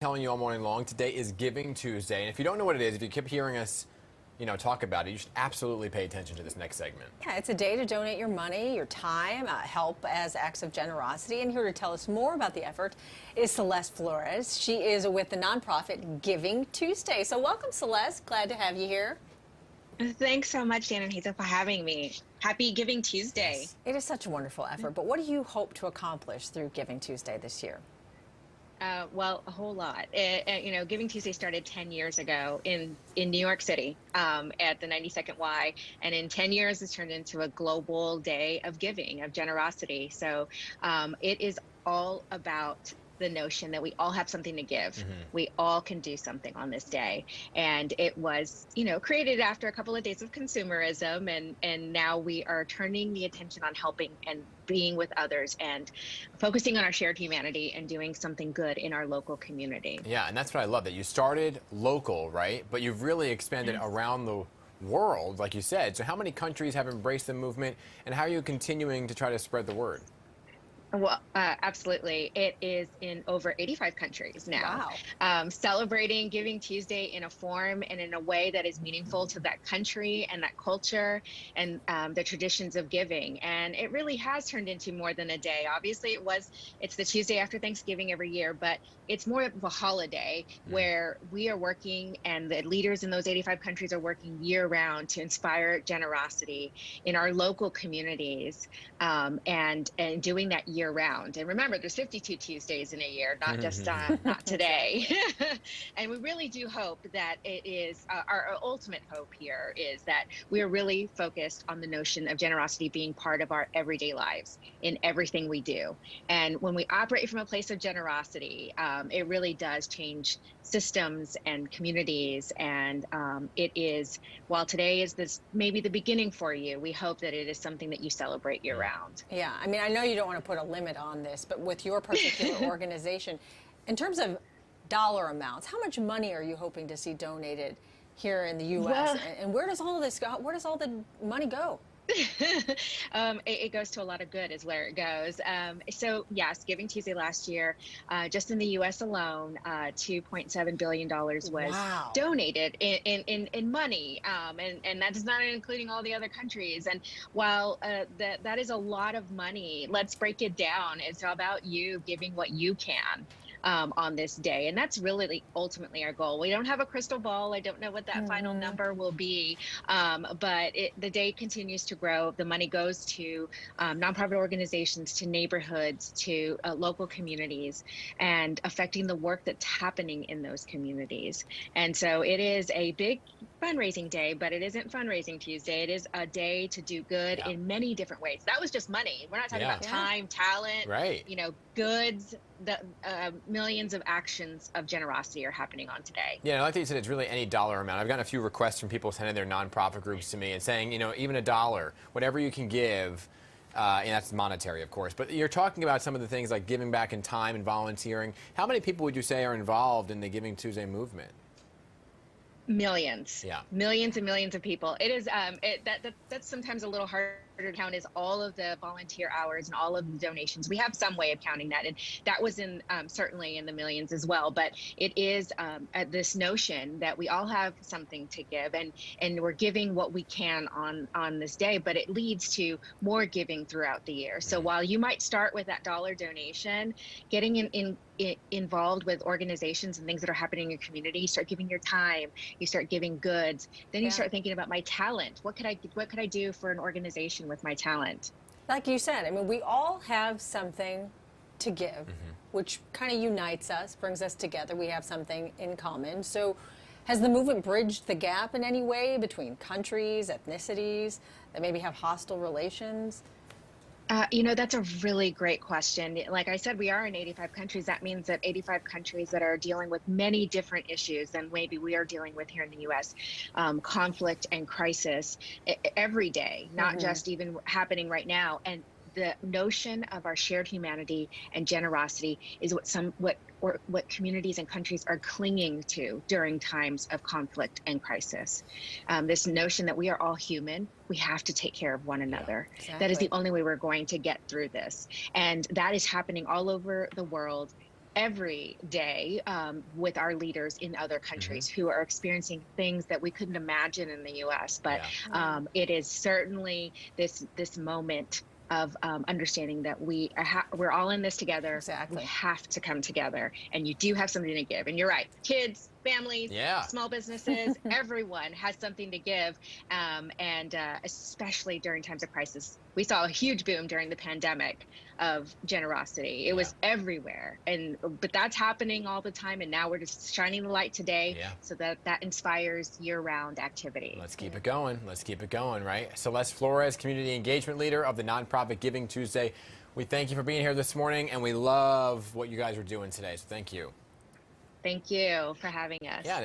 Telling you all morning long, today is Giving Tuesday. And if you don't know what it is, if you keep hearing us, talk about it, you should absolutely pay attention to this next segment. Yeah, it's a day to donate your money, your time, help as acts of generosity. And here to tell us more about the effort is Celeste Flores. She is with the nonprofit Giving Tuesday. So welcome, Celeste. Glad to have you here. Thanks so much, Dan and Hazel, for having me. Happy Giving Tuesday. Yes. It is such a wonderful effort. But what do you hope to accomplish through Giving Tuesday this year? Well, a whole lot. Giving Tuesday started 10 years ago in New York City at the 92nd Y. And in 10 years, it's turned into a global day of giving, of generosity. So it is all about the notion that we all have something to give. Mm-hmm. We all can do something on this day. And it was, created after a couple of days of consumerism. And now we are turning the attention on helping and being with others and focusing on our shared humanity and doing something good in our local community. Yeah, and that's what I love, that you started local, right? But you've really expanded around the world, like you said. So how many countries have embraced the movement, and how are you continuing to try to spread the word? Well, absolutely. It is in over 85 countries now. Wow. Celebrating Giving Tuesday in a form and in a way that is meaningful to that country and that culture and the traditions of giving. And it really has turned into more than a day. Obviously, it's the Tuesday after Thanksgiving every year, but it's more of a holiday where we are working, and the leaders in those 85 countries are working year round to inspire generosity in our local communities and doing that year round. And remember, there's 52 Tuesdays in a year, not just not today. And we really do hope that it is our ultimate hope here is that we are really focused on the notion of generosity being part of our everyday lives in everything we do. And when we operate from a place of generosity, it really does change systems and communities. And it is, while today is this maybe the beginning for you, we hope that it is something that you celebrate year round. Yeah, I mean, I know you don't want to put a limit on this, but with your particular organization, in terms of dollar amounts, how much money are you hoping to see donated here in the U.S.? Well, and where does all this go? Where does all the money go? It goes to a lot of good is where it goes. So yes, Giving Tuesday last year, just in the U.S. alone, $2.7 billion was donated in money. And that's not including all the other countries. And while that is a lot of money, let's break it down. It's about you giving what you can. On this day. And that's really ultimately our goal. We don't have a crystal ball. I don't know what that final number will be, but the day continues to grow. The money goes to nonprofit organizations, to neighborhoods, to local communities, and affecting the work that's happening in those communities. And so it is a big fundraising day, but it isn't Fundraising Tuesday. It is a day to do good in many different ways. That was just money. We're not talking about time, talent, goods. The millions of actions of generosity are happening on today. Yeah, I like that you said it's really any dollar amount. I've gotten a few requests from people sending their nonprofit groups to me and saying, even $1, whatever you can give, and that's monetary, of course. But you're talking about some of the things like giving back in time and volunteering. How many people would you say are involved in the Giving Tuesday movement? Millions. Yeah. Millions and millions of people. It is that's sometimes a little harder to count, is all of the volunteer hours and all of the donations. We have some way of counting that, and that was in certainly in the millions as well. But it is this notion that we all have something to give, and we're giving what we can on this day, but it leads to more giving throughout the year. So while you might start with that dollar donation, getting involved with organizations and things that are happening in your community, you start giving your time, you start giving goods, then you start thinking about my talent. What could I do for an organization with my talent? Like you said, I mean, we all have something to give, which kind of unites us, brings us together. We have something in common. So has the movement bridged the gap in any way between countries, ethnicities that maybe have hostile relations? That's a really great question. Like I said, we are in 85 countries. That means that 85 countries that are dealing with many different issues than maybe we are dealing with here in the U.S. Conflict and crisis every day, not just even happening right now. And the notion of our shared humanity and generosity is what communities and countries are clinging to during times of conflict and crisis. This notion that we are all human, we have to take care of one another. Yeah, exactly. That is the only way we're going to get through this. And that is happening all over the world every day with our leaders in other countries who are experiencing things that we couldn't imagine in the U.S. But it is certainly this moment of understanding that we're all in this together. Exactly. We have to come together, and you do have something to give. And you're right, kids, families, small businesses, everyone has something to give, and especially during times of crisis. We saw a huge boom during the pandemic of generosity. It was everywhere, but that's happening all the time, and now we're just shining the light today so that inspires year-round activity. Let's keep it going. Let's keep it going, right? Celeste Flores, Community Engagement Leader of the Nonprofit Giving Tuesday. We thank you for being here this morning, and we love what you guys are doing today, so thank you. Thank you for having us. Yeah.